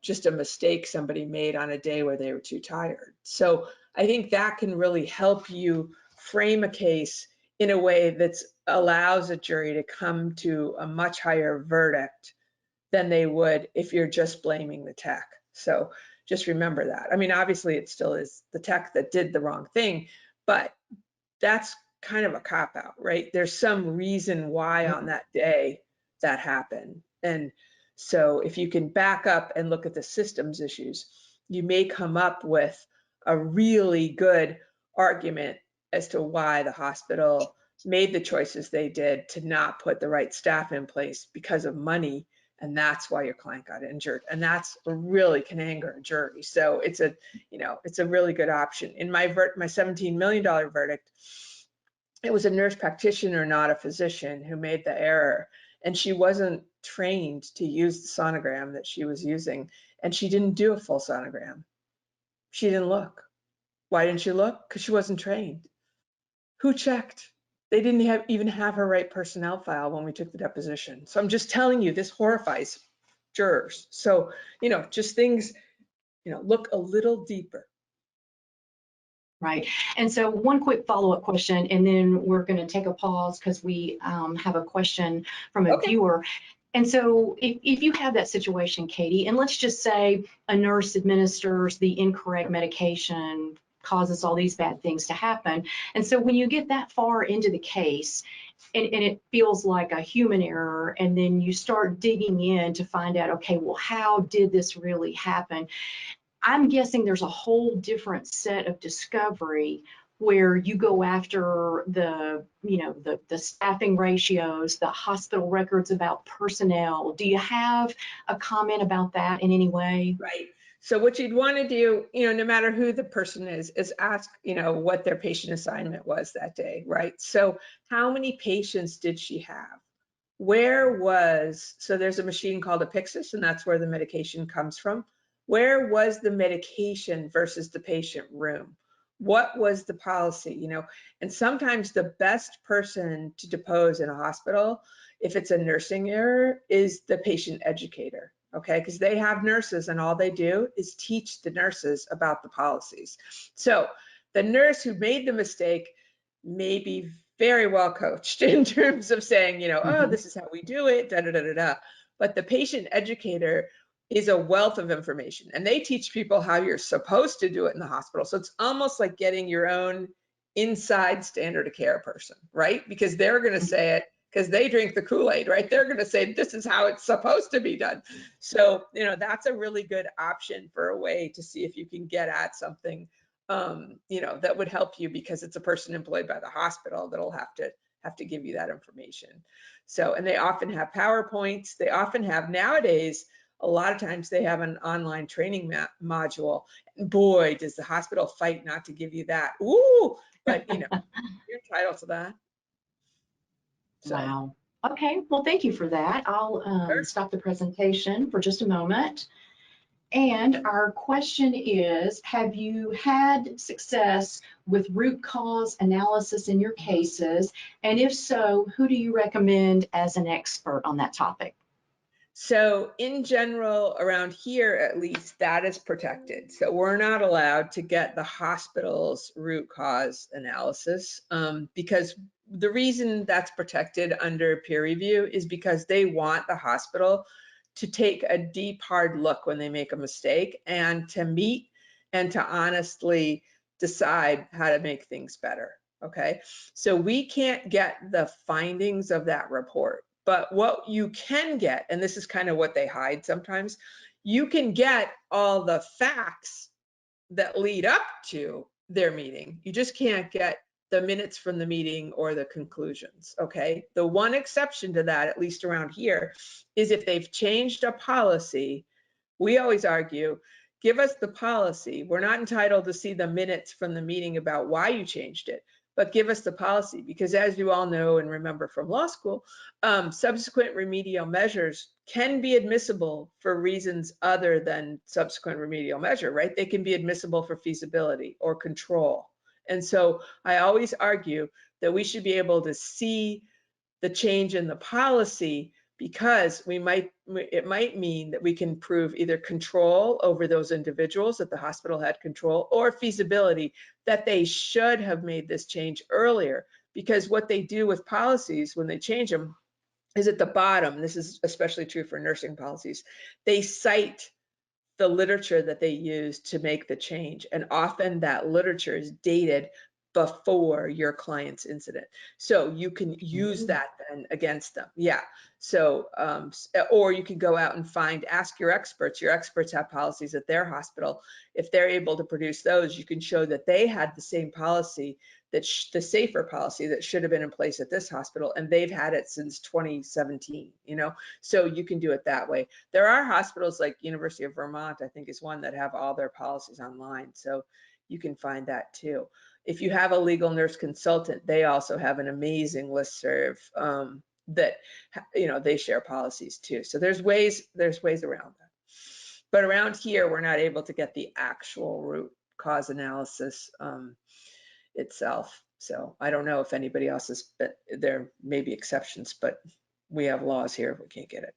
just a mistake somebody made on a day where they were too tired. So I think that can really help you frame a case in a way that allows a jury to come to a much higher verdict than they would if you're just blaming the tech. So just remember that. I mean, obviously it still is the tech that did the wrong thing, but that's kind of a cop-out, right? There's some reason why on that day that happened. And so if you can back up and look at the systems issues, you may come up with a really good argument as to why the hospital made the choices they did to not put the right staff in place because of money, and that's why your client got injured. And that's really can anger a jury. So it's a really good option. In my $17 million verdict, it was a nurse practitioner, not a physician, who made the error. And she wasn't trained to use the sonogram that she was using. And she didn't do a full sonogram. She didn't look. Why didn't she look? Because she wasn't trained. Who checked? They didn't even have her right personnel file when we took the deposition. So I'm just telling you, this horrifies jurors. So, just things, look a little deeper. Right. And so one quick follow-up question, and then we're going to take a pause because we have a question from a viewer. And so if you have that situation, Katie, and let's just say a nurse administers the incorrect medication, causes all these bad things to happen. And so when you get that far into the case, and it feels like a human error, and then you start digging in to find out, okay, well, how did this really happen? I'm guessing there's a whole different set of discovery where you go after the staffing ratios, the hospital records about personnel. Do you have a comment about that in any way? Right. So what you'd want to do, no matter who the person is ask, what their patient assignment was that day, right? So how many patients did she have? So there's a machine called a Pyxis, and that's where the medication comes from. Where was the medication versus the patient room? What was the policy, And sometimes the best person to depose in a hospital, if it's a nursing error, is the patient educator, okay? Because they have nurses, and all they do is teach the nurses about the policies. So the nurse who made the mistake may be very well coached in terms of saying, oh, this is how we do it, da da da da da. But the patient educator is a wealth of information, and they teach people how you're supposed to do it in the hospital. So it's almost like getting your own inside standard of care person, right? Because they're going to say it because they drink the Kool-Aid, right? They're going to say, this is how it's supposed to be done. So, you know, that's a really good option for a way to see if you can get at something, you know, that would help you, because it's a person employed by the hospital that'll have to give you that information. So, and they often have PowerPoints. They often have, nowadays, a lot of times they have an online training module. And boy, does the hospital fight not to give you that. Ooh, but you know, you're entitled to that. So. Wow. Okay, well, thank you for that. I'll Sure. stop the presentation for just a moment. And our question is, have you had success with root cause analysis in your cases? And if so, who do you recommend as an expert on that topic? So in general, around here at least, that is protected. So we're not allowed to get the hospital's root cause analysis, because the reason that's protected under peer review is because they want the hospital to take a deep, hard look when they make a mistake, and to meet and to honestly decide how to make things better. Okay, so we can't get the findings of that report. But what you can get, and this is kind of what they hide sometimes, you can get all the facts that lead up to their meeting. You just can't get the minutes from the meeting or the conclusions, okay? The one exception to that, at least around here, is if they've changed a policy. We always argue, give us the policy. We're not entitled to see the minutes from the meeting about why you changed it, but give us the policy, because as you all know and remember from law school, subsequent remedial measures can be admissible for reasons other than subsequent remedial measure, right? They can be admissible for feasibility or control. And so I always argue that we should be able to see the change in the policy, because it might mean that we can prove either control over those individuals, that the hospital had control, or feasibility, that they should have made this change earlier. Because what they do with policies when they change them is at the bottom, this is especially true for nursing policies, they cite the literature that they use to make the change. And often that literature is dated before your client's incident. So you can use that then against them. Yeah. So, or you can go out and ask your experts. Your experts have policies at their hospital. If they're able to produce those, you can show that they had the same policy, that the safer policy that should have been in place at this hospital, and they've had it since 2017, you know? So you can do it that way. There are hospitals like University of Vermont, I think, is one that have all their policies online. So you can find that too. If you have a legal nurse consultant, they also have an amazing listserv that, you know, they share policies too. So there's ways around that. But around here, we're not able to get the actual root cause analysis itself. So I don't know if anybody else has, but there may be exceptions, but we have laws here, we can't get it.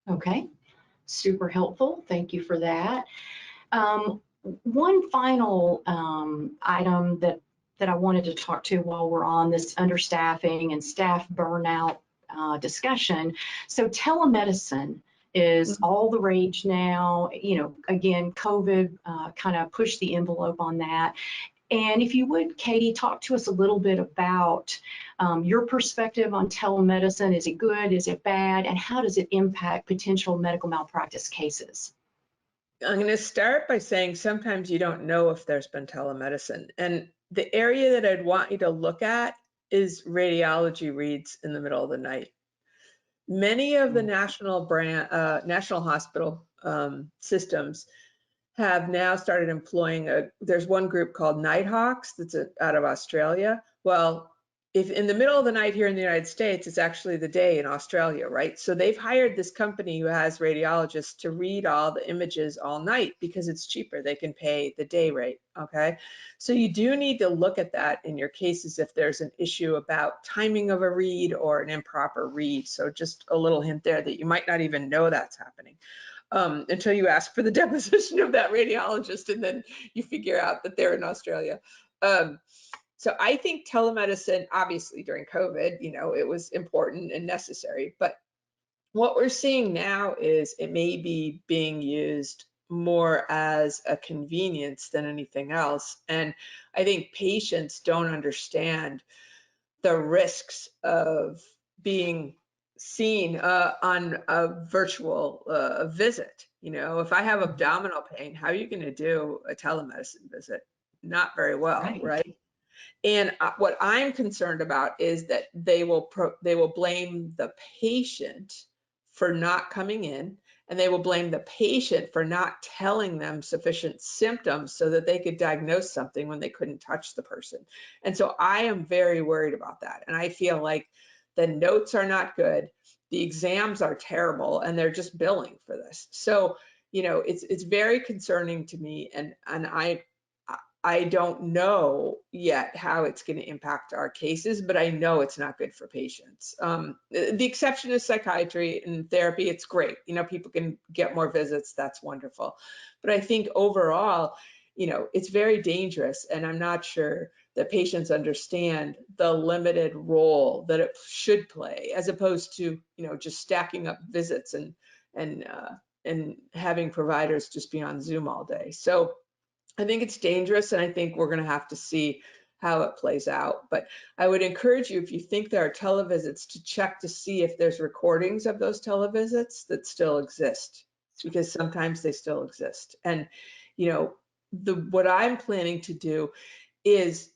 Okay, super helpful. Thank you for that. One final item that I wanted to talk to while we're on this understaffing and staff burnout discussion. So telemedicine is all the rage now. You know, again, COVID kind of pushed the envelope on that. And if you would, Katie, talk to us a little bit about your perspective on telemedicine. Is it good? Is it bad? And how does it impact potential medical malpractice cases? I'm going to start by saying sometimes you don't know if there's been telemedicine. And the area that I'd want you to look at is radiology reads in the middle of the night. Many of the national hospital systems have now started employing there's one group called Nighthawks that's out of Australia. Well, if in the middle of the night here in the United States, it's actually the day in Australia, right? So they've hired this company who has radiologists to read all the images all night because it's cheaper. They can pay the day rate, okay? So you do need to look at that in your cases if there's an issue about timing of a read or an improper read. So just a little hint there that you might not even know that's happening. Until you ask for the deposition of that radiologist, and then you figure out that they're in Australia. So I think telemedicine, obviously during COVID, you know, it was important and necessary, but What we're seeing now is it may be being used more as a convenience than anything else. And I think patients don't understand the risks of being seen on a virtual visit. You know, if I have abdominal pain, how are you going to do a telemedicine visit? Not very well, right? And what I'm concerned about is that they will blame the patient for not coming in, and they will blame the patient for not telling them sufficient symptoms so that they could diagnose something when they couldn't touch the person. And so I am very worried about that. And I feel like the notes are not good, the exams are terrible, and they're just billing for this. So, you know, it's very concerning to me, and I don't know yet how it's going to impact our cases, but I know it's not good for patients. The exception is psychiatry and therapy. It's great. You know, people can get more visits. That's wonderful. But I think overall, you know, it's very dangerous. And I'm not sure that patients understand the limited role that it should play, as opposed to, you know, just stacking up visits and having providers just be on Zoom all day. So I think it's dangerous, and I think we're going to have to see how it plays out. But I would encourage you, if you think there are televisits, to check to see if there's recordings of those televisits that still exist, because sometimes they still exist. And, you know, what I'm planning to do is,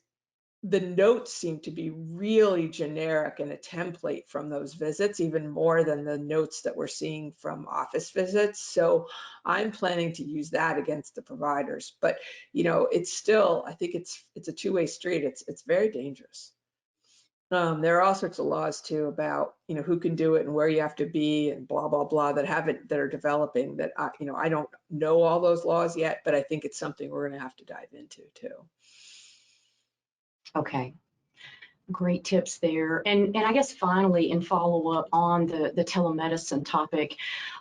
the notes seem to be really generic and a template from those visits, even more than the notes that we're seeing from office visits. So I'm planning to use that against the providers. But, you know, it's still, I think it's a two-way street. It's very dangerous. There are all sorts of laws too about, you know, who can do it and where you have to be and blah, blah, blah that are developing that, you know, I don't know all those laws yet, but I think it's something we're going to have to dive into too. Okay. Great tips there. And I guess finally, in follow up on the telemedicine topic,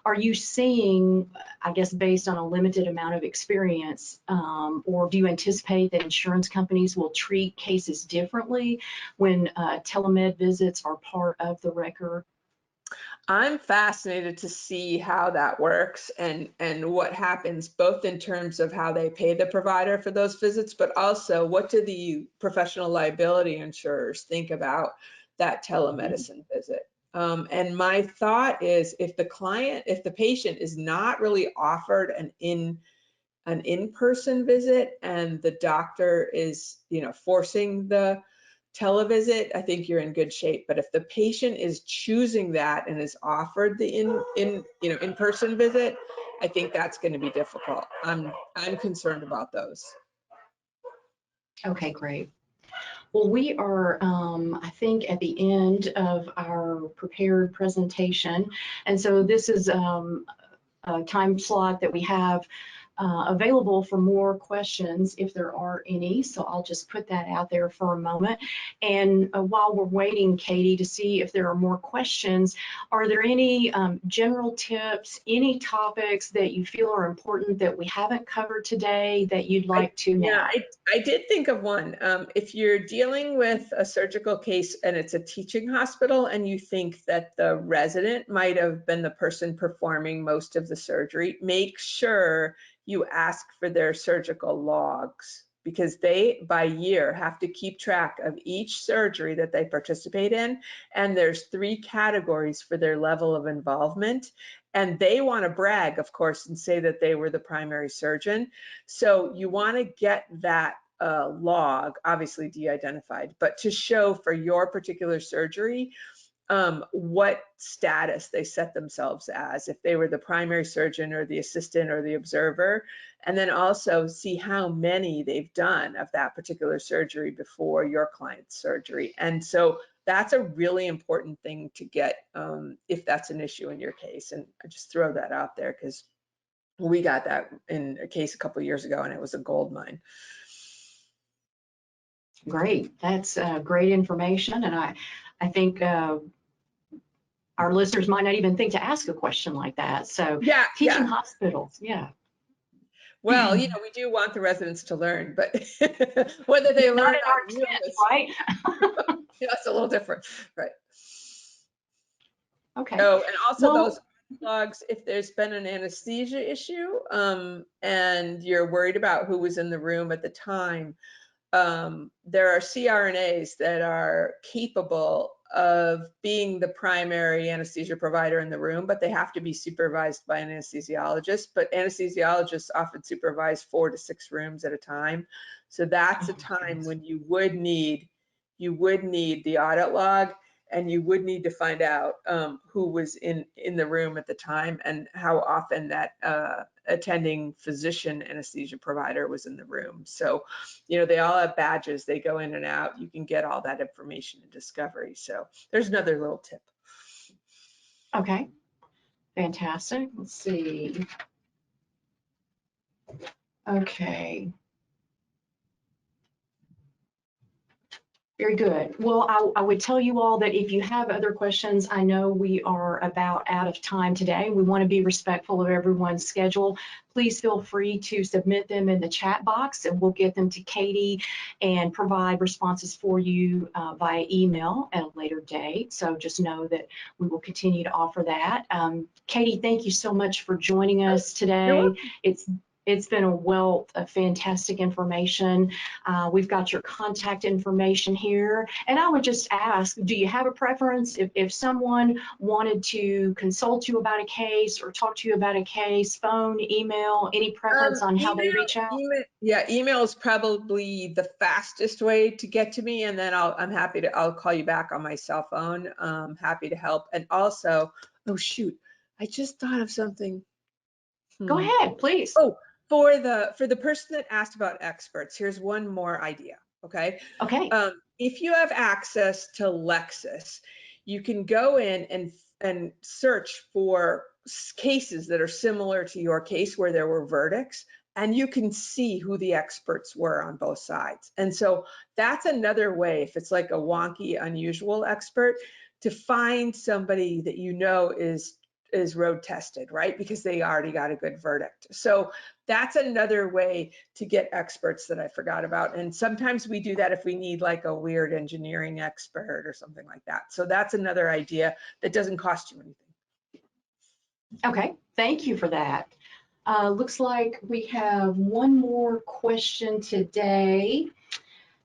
are you seeing, I guess, based on a limited amount of experience, or do you anticipate that insurance companies will treat cases differently when telemed visits are part of the record? I'm fascinated to see how that works and what happens, both in terms of how they pay the provider for those visits, but also what do the professional liability insurers think about that telemedicine visit. And my thought is, if the patient is not really offered an in-person visit and the doctor is, you know, forcing the televisit, I think you're in good shape. But if the patient is choosing that and is offered the in-person visit, I think that's going to be difficult. I'm concerned about those. Okay, great. Well, we are, I think, at the end of our prepared presentation. And so this is a time slot that we have available for more questions if there are any. So I'll just put that out there for a moment. And while we're waiting, Katie, to see if there are more questions, are there any general tips, any topics that you feel are important that we haven't covered today that you'd like to now? Yeah, I did think of one. If you're dealing with a surgical case and it's a teaching hospital and you think that the resident might have been the person performing most of the surgery, make sure you ask for their surgical logs, because they, by year, have to keep track of each surgery that they participate in. And there's 3 categories for their level of involvement. And they want to brag, of course, and say that they were the primary surgeon. So you want to get that log, obviously de-identified, but to show for your particular surgery what status they set themselves as, if they were the primary surgeon or the assistant or the observer, and then also see how many they've done of that particular surgery before your client's surgery. And so that's a really important thing to get if that's an issue in your case. And I just throw that out there because we got that in a case a couple of years ago and it was a gold mine. Great, that's great information. And I think our listeners might not even think to ask a question like that. So yeah, teaching hospitals, yeah. Well, you know, we do want the residents to learn, but whether they learn on Zoom, right? yeah, it's a little different, right? Okay. Oh, and also Well, those logs, if there's been an anesthesia issue, and you're worried about who was in the room at the time, there are CRNAs that are capable of being the primary anesthesia provider in the room, but they have to be supervised by an anesthesiologist. But anesthesiologists often supervise 4 to 6 rooms at a time. So that's a time when you would need the audit log, and you would need to find out who was in the room at the time and how often that attending physician anesthesia provider was in the room. So, you know, they all have badges, they go in and out. You can get all that information in Discovery. So there's another little tip. okay, fantastic. Let's see. Okay. Very good. Well, I would tell you all that if you have other questions, I know we are about out of time today. We want to be respectful of everyone's schedule. Please feel free to submit them in the chat box, and we'll get them to Katie and provide responses for you via email at a later date. So just know that we will continue to offer that. Katie, thank you so much for joining us today. It's been a wealth of fantastic information. We've got your contact information here. And I would just ask, do you have a preference? If someone wanted to consult you about a case or talk to you about a case, phone, email, any preference on how they reach out? Email is probably the fastest way to get to me. And then I'll call you back on my cell phone. Happy to help. And also, oh shoot, I just thought of something. Go ahead, please. Oh, for the person that asked about experts, here's one more idea, okay? Okay. If you have access to Lexis, you can go in and search for cases that are similar to your case where there were verdicts, and you can see who the experts were on both sides. And so that's another way, if it's like a wonky, unusual expert, to find somebody that you know is road tested, right? Because they already got a good verdict. So that's another way to get experts that I forgot about. And sometimes we do that if we need like a weird engineering expert or something like that. So that's another idea that doesn't cost you anything. Okay, thank you for that. Looks like we have one more question today.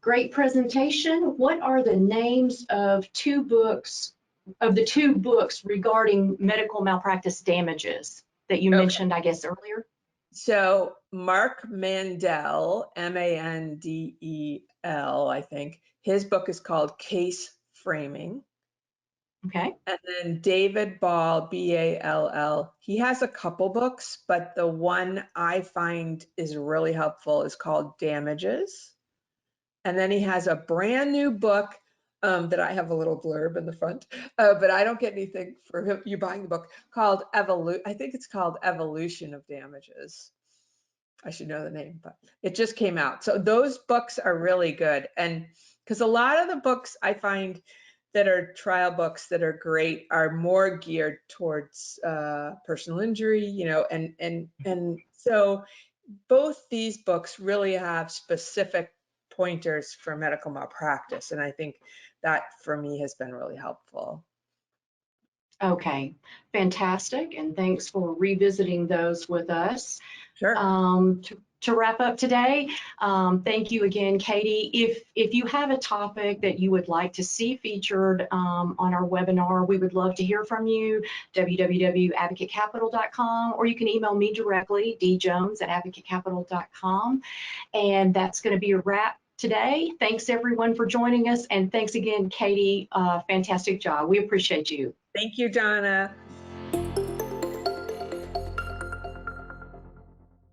Great presentation. What are the names of the two books regarding medical malpractice damages that you mentioned, I guess, earlier? So Mark Mandell, Mandel, I think, his book is called Case Framing. Okay. And then David Ball, Ball, he has a couple books, but the one I find is really helpful is called Damages. And then he has a brand new book that I have a little blurb in the front, but I don't get anything for you buying the book, called I think it's called Evolution of Damages. I should know the name, but it just came out. So those books are really good. And because a lot of the books I find that are trial books that are great are more geared towards personal injury, you know, and so both these books really have specific pointers for medical malpractice. And I think that for me has been really helpful. Okay, fantastic. And thanks for revisiting those with us. Sure. To wrap up today, thank you again, Katie. If you have a topic that you would like to see featured on our webinar, we would love to hear from you, www.advocatecapital.com, or you can email me directly, djones@advocatecapital.com. And that's going to be a wrap today. Thanks everyone for joining us. And thanks again, Katie. Fantastic job. We appreciate you. Thank you, Donna.